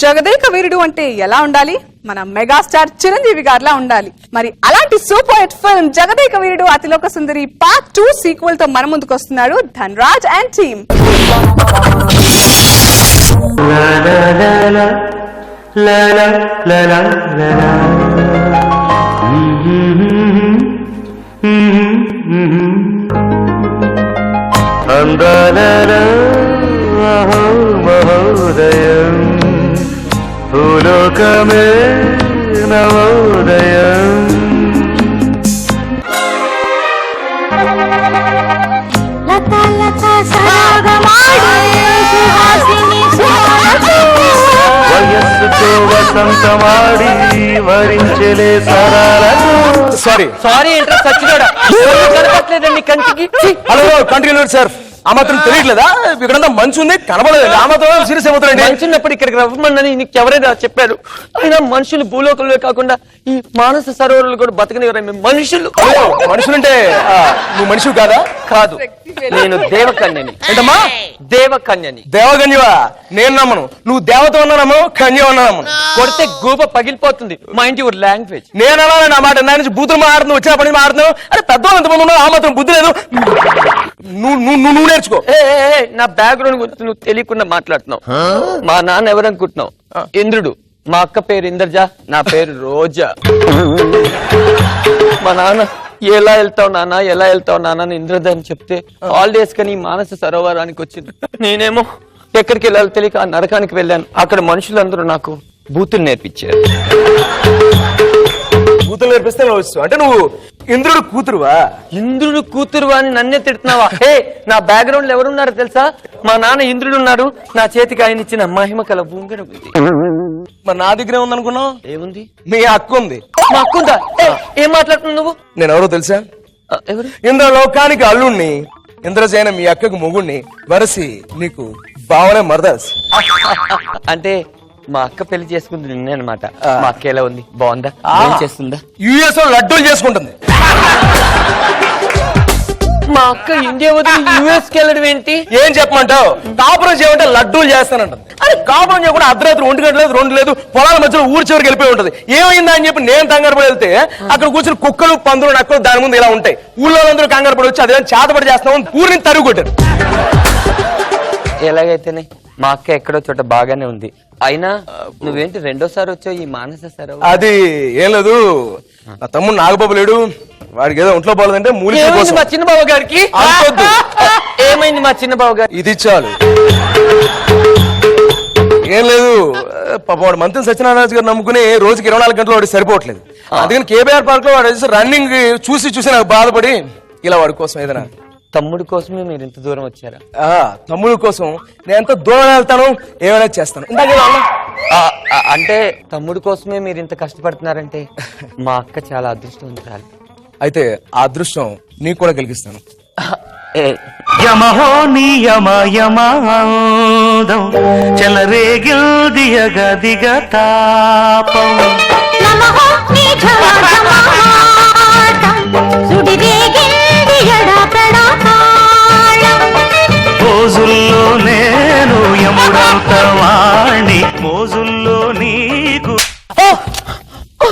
జగదేక వీరుడు అంటే ఎలా ఉండాలి? మన మెగాస్టార్ చిరంజీవి గారిలా ఉండాలి. మరి అలాంటి super hit film Jagadeka Veerudu Athiloka Sundari part 2 sequel తో మన ముందుకు వస్తున్నాడు ధన్రాజ్ అండ్ టీమ్. మహోదయం భూలోకమే నవోదయం వయస్సుతో వసంతమాడి వరించలే సరాలకు. సారీ ఏంట్రా సచ్చినోడా, కనపట్లేదండి కంటికి. Hello continue sir. ఆ మాత్రం తెలియట్లేదా? ఇక్కడంతా మంచి ఉంది కనబడలేదు. ఆ మాత్రం సీరియస్ అయిపోతారండి. మంచి ఉన్నప్పుడు ఇక్కడికి రవ్వమని నీకు ఎవరైనా చెప్పారు? అయినా మనుషులు భూలోకంలో కాకుండా ఈ మానస సరోవరాలు కూడా బతకనివరా మనుషులు. మనుషులంటే నువ్వు మనిషి కాదా? కాదు, నేను దేవకన్యని. ఏంటమ్మా? దేవకన్యని. దేవకన్యవా? నేను నమ్మను. నువ్వు దేవత ఉన్నా నమ్మను, కన్య ఉన్నా నమ్మను. కొడితే గూప పగిలిపోతుంది. Mind your language. నేను అన్నా మాట నా నుంచి బూతులు మాట్లాడుతున్నావు, వచ్చిన పని మాట్లాడుతున్నావు. అరే పెద్దవాళ్ళు ఎంతమంది ఉన్నావు, ఆ మాత్రం బుద్ధి లేదు. నువ్వు నేర్చుకో. నా బ్యాక్గ్రౌండ్ గురించి నువ్వు తెలియకుండా మాట్లాడుతున్నావు. మా నాన్న ఎవరనుకుంటున్నావు? ఇంద్రుడు. మా అక్క పేరు ఇంద్రజ, నా పేరు రోజా. మా నాన్న ఎలా వెళ్తావు నాన్న, ఎలా వెళ్తావు నాన్న అని ఇంద్రజ అని చెప్తే హాలిడేస్ కని మానస సరోవరానికి వచ్చింది. నేనేమో ఎక్కడికి వెళ్ళాలో తెలియక ఆ నరకానికి వెళ్ళాను. అక్కడ మనుషులందరూ నాకు బూతులు నేర్పించారు. బూతులు నేర్పిస్తే అంటే నువ్వు ఇంద్రుడు కూతురువా? ఇంద్రుడు కూతురువా అని నన్నే తిడుతున్నావా? హే, నా బ్యాక్గ్రౌండ్ లో ఎవరున్నారో తెలుసా? మా నాన్న ఇంద్రుడు ఉన్నాడు, నా చేతికి ఆయన ఇచ్చిన మహిమ కల ఉంగరం ఉంది. మరి నా దగ్గరే ఉంది అనుకున్నావు? ఏముంది? మీ అక్క ఉంది. మా అక్క ఉందా? ఏం మాట్లాడుతున్నావు నువ్వు? నేను ఎవరో తెలుసా? ఎవరు? ఇంద్రలోకానికి అల్లుణ్ణి, ఇంద్రజైన మీ అక్కకు మొగుణ్ణి, వరసి నీకు బావనే మరదాస్. అంటే మా అక్క పెళ్లి చేసుకుంది నిన్నే అనమాట. మా అక్క ఎలా ఉంది? బాగుందా? ఏం చేస్తుందా? యుఎస్ లో లడ్డూలు చేసుకుంటుంది. మా అక్క ఇండియా వదిలి యుఎస్ కి వెళ్ళడం ఏంటి? ఏం చెప్పమంటావు? కాపురం చేయమంటే లడ్డూలు చేస్తానంటుంది. అరే కాపురం చేయకుండా అర్ధరాత్రి 1 గంట లేదు 2 లేదు పొలాల మధ్యలో ఊరి చివరికి వెళ్ళిపోయి ఉంటది. ఏమైందా అని చెప్పి నేను కంగారు పడి వెళ్తే అక్కడ కూర్చొని కుక్కలు పందులు నక్కలు దాని ముందు ఇలా ఉంటాయి. ఊళ్ళో అందరూ కంగారు పడి వచ్చి అదే చేతపడి చేస్తామని ఊరిని తరుగు కొట్టారు. ఎలాగైతేనే మా అక్క ఎక్కడో చోట బాగానే ఉంది. అయినా నువ్వేంటి రెండోసారి వచ్చావు ఈ మానస సరోవరం? అది ఏం లేదు, నా తమ్ముడు నాగబాబు లేడు, వాడికి ఏదో ఒంట్లో పోలేదంటే మూలిక మా చిన్న బాబు గారికి ఏమైంది? మా చిన్న బాబు గారు ఇది చాలు. ఏం లేదు పాప, వాడు మంత్రి సత్యనారాయణ గారు నమ్ముకుని రోజుకి 24 గంటలు వాడికి సరిపోవట్లేదు. అందుకని కేబీఆర్ పార్క్ లో వాడు రన్నింగ్ చూసి నాకు బాధపడి ఇలా వాడి కోసం ఏదైనా. తమ్ముడి కోసమే మీరు ఇంత దూరం వచ్చారా? తమ్ముడి కోసం నేను ఎంత దూరం వెళ్తాను, ఏమైనా చేస్తాను. అంటే తమ్ముడి కోసమే మీరు ఇంత కష్టపడుతున్నారంటే మా అక్క చాలా అదృష్టవంతురాలు. అయితే ఆ అదృష్టం నీకు కూడా కలిగిస్తాను. యమహో నియమయమాదం చెలరేగిల్దియగ దిగ తాపం మోజుల్లో నేను యముడంత వాణి మోజుల్లో నీకు.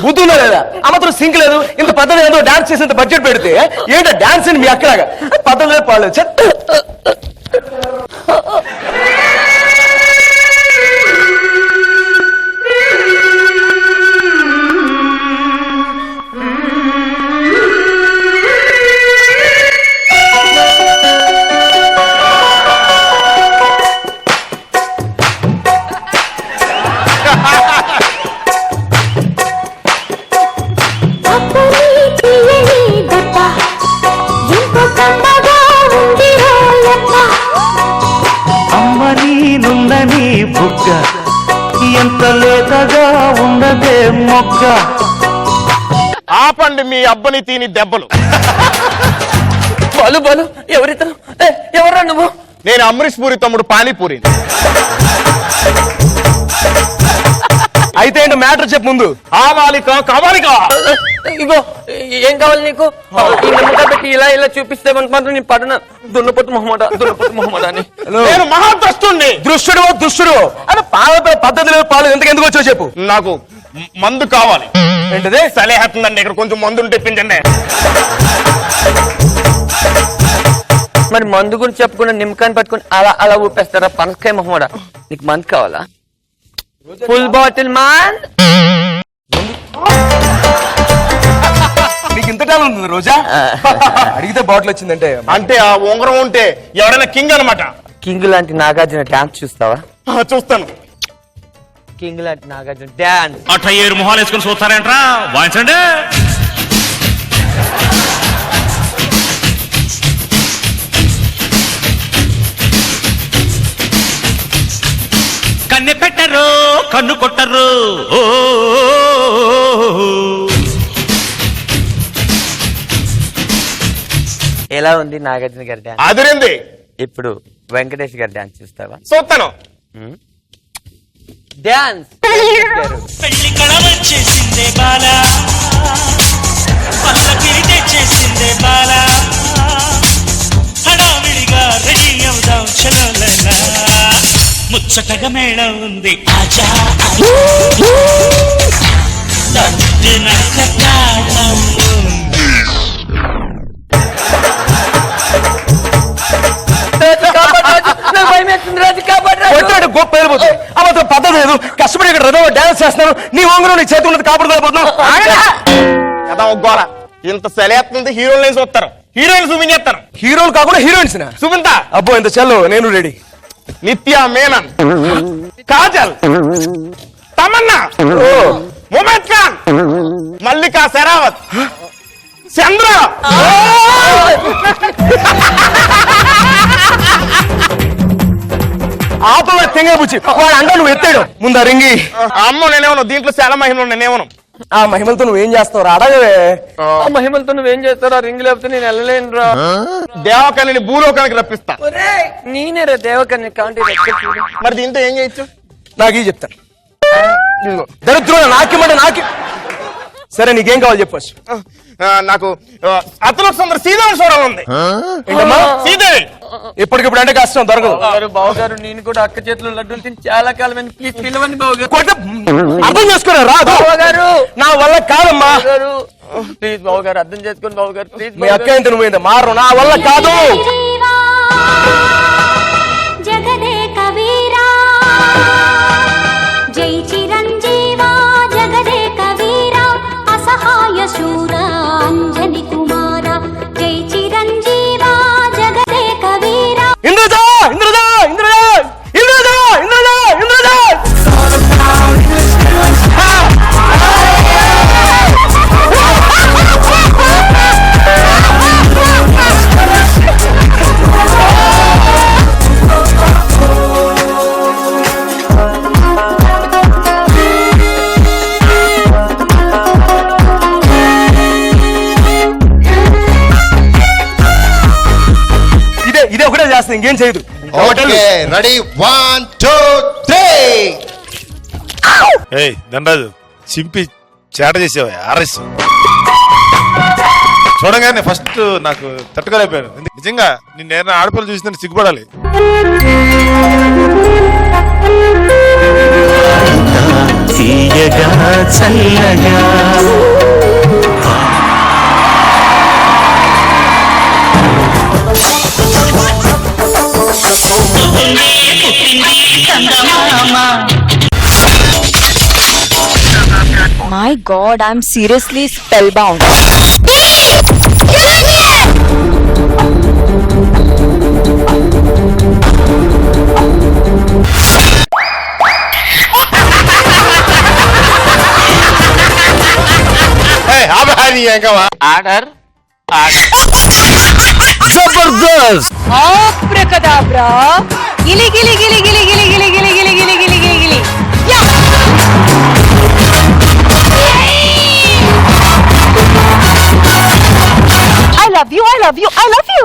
బుద్ధుందా లేదా? ఆ మాత్రం సింక్ లేదు. ఇంత పద్ధతి ఏదో డాన్స్ చేసేంత బడ్జెట్ పెడితే ఏంటో డాన్స్ అని మీ అక్కలాగా పద్ధతి లేదు, పాడలేదు. బుగ్గ ఎంత లేతగా ఉన్నదే మొగ్గ. ఆపండి మీ అబ్బని తీని దెబ్బలు. బలు బలు ఎవరితను? ఎవరా నువ్వు? నేను అమరీష్ పూరి తమ్ముడు పానీపూరి. అయితే ఏంటో మ్యాటర్ చెప్పు ముందు. కావాలికా ఇగో ఏం కావాలి నీకు? ఈ నిమ్మకాయ పెట్టి ఇలా ఇలా చూపిస్తే మాత్రం నేను పడన దున్నపోతు మొహమ్మద అని. నేను మహాద్రష్టుణ్ణి. దుష్టుడు అంటే పాల పద్ధతి లేదు, పాలు ఎందుకు వచ్చావు చెప్పు. నాకు మందు కావాలి. ఏంటిది? సలేహతుందండి, ఇక్కడ కొంచెం మందుని తెప్పించండి. మరి మందు గురించి చెప్పకుండా నిమ్మకాయని పట్టుకుని అలా అలా ఊపేస్తారా? పనసకాయ మొహమ్మడ, నీకు మందు కావాలా? Full bottle man. నీకు ఇంత టాలెంట్ ఉంది రోజా? అడిగితే బాటిల్ వచ్చిందంటే అంటే ఆ ఉంగరం ఉంటే ఎవరైనా కింగ్ అనమాట. కింగ్ లాంటి నాగార్జున డాన్స్ చూస్తావా? చూస్తాను. కింగ్ లాంటి నాగార్జున డాన్స్. 7 మొహాలు వేసుకుని చూస్తారేంట్రా? వాయించండి. కన్నె పెట్టరు, కన్ను కొట్టరు. ఓ ఎలా ఉంది నాగార్జున గారి డాన్స్? అదిరింది. ఇప్పుడు వెంకటేష్ గారి డాన్స్ చూస్తావా? చూస్తాను. డాన్స్. పెళ్లి కళ వచ్చేసిందే బాలా, పల్లకిని తెచ్చేసిందే బాలా, హడావిడిగా రెడీ అవుదాం చలోలలా, ముచ్చటగా మేళం ఉంది ఆజా కొట్టాడు గొప్ప వెళ్ళిపోతుంది. అమ్మ పద్ధతి లేదు, కష్టపడి ఇక్కడ రథం డాన్స్ చేస్తున్నాను, నీ ఉంగరం నీ చేతి ఉన్నది కాపాడుకోలేకపోతున్నావు. కదా ఒగ్గోర ఇంత సెలేస్తుంది. హీరోయిన్ చూస్తారు, హీరోయిన్ చూపించేస్తాను. హీరోలు కాకుండా హీరోయిన్స్ చూపింతా. అబ్బో ఇంత చల్లు, నేను రెడీ. నిత్య మేనన్, కాజల్, తమన్నా, ముమేద్ ఖాన్, మల్లికా శరావత్, చంద్ర. ఆపవ తెంగ బుచ్చి వాడు అంట నువ్వు ఎత్తాడు ముందు రింగి. అమ్మో నేనేమను, దీంట్లో చాలా మహిమలు నేనేమను. ఆ మహిమలతో నువ్వేం చేస్తావు అడగవే. ఆ మహిమలతో నువ్వేం చేస్తారా? రింగ్ లేకపోతే నేను వెళ్ళలేను రా. దేవకన్యని భూలోకానికి రప్పిస్తా. నేనే రా దేవకన్య. కాంటి మరి దీంతో ఏం చేయొచ్చు? నాకు ఈ చెప్తాను. దరిద్రుడు నాకేమంటే నాకి. సరే నీకేం కావాలి చెప్పచ్చు. నాకు అతను సుందర శ్రీదేవి చూడాలి ఉంది. ఏంటమ్మా? శ్రీదేవి. ఇప్పటికిప్పుడు అంటే కష్టం దొరకదు. బావగారు నేను కూడా అక్క చేతిలో లడ్డూలు తిని చాలా కాలం ప్లీజ్ పిలవండి బావగారు. అర్థం చేసుకోరా రాదు బావగారు, నా వల్ల కాదమ్మా. ప్లీజ్ బావగారు అర్థం చేసుకోండి బావగారు ప్లీజ్. మీ అక్క ఎంత నువ్వేంత మారు, నా వల్ల కాదు. జగదే కవీరా జై చిరంజీవా, జగదే కవీరా అసహాయ శూర అంజని కుమార, జై చిరంజీవా జగదే కవీరా. ఇంద్రజా ఇంద్రజా ఇంద్రజా ఇంద్రజా ఇంద్రజా ఇంద్రజా. ఇదే ఒకటే చేస్తుంది, ఇంకేం చేయదు. రెడీ 1 2 3. ఏయ్ దండరాజు చింపి చేట చేసేవా ఆర్ఎస్ చూడగానే ఫస్ట్ నాకు తట్టుకోలేకపోయాను. నిజంగా నిన్న ఏదైనా ఆడపిల్ల చూసిందని సిగ్గుపడాలి. తీయగా చల్లగా My God, I'm seriously spellbound. Order Jabardasth. Abracadabra. Gili gili gili gili gili gili gili gili gili gili gili gili. Yeah. I love you. I love you. I love you.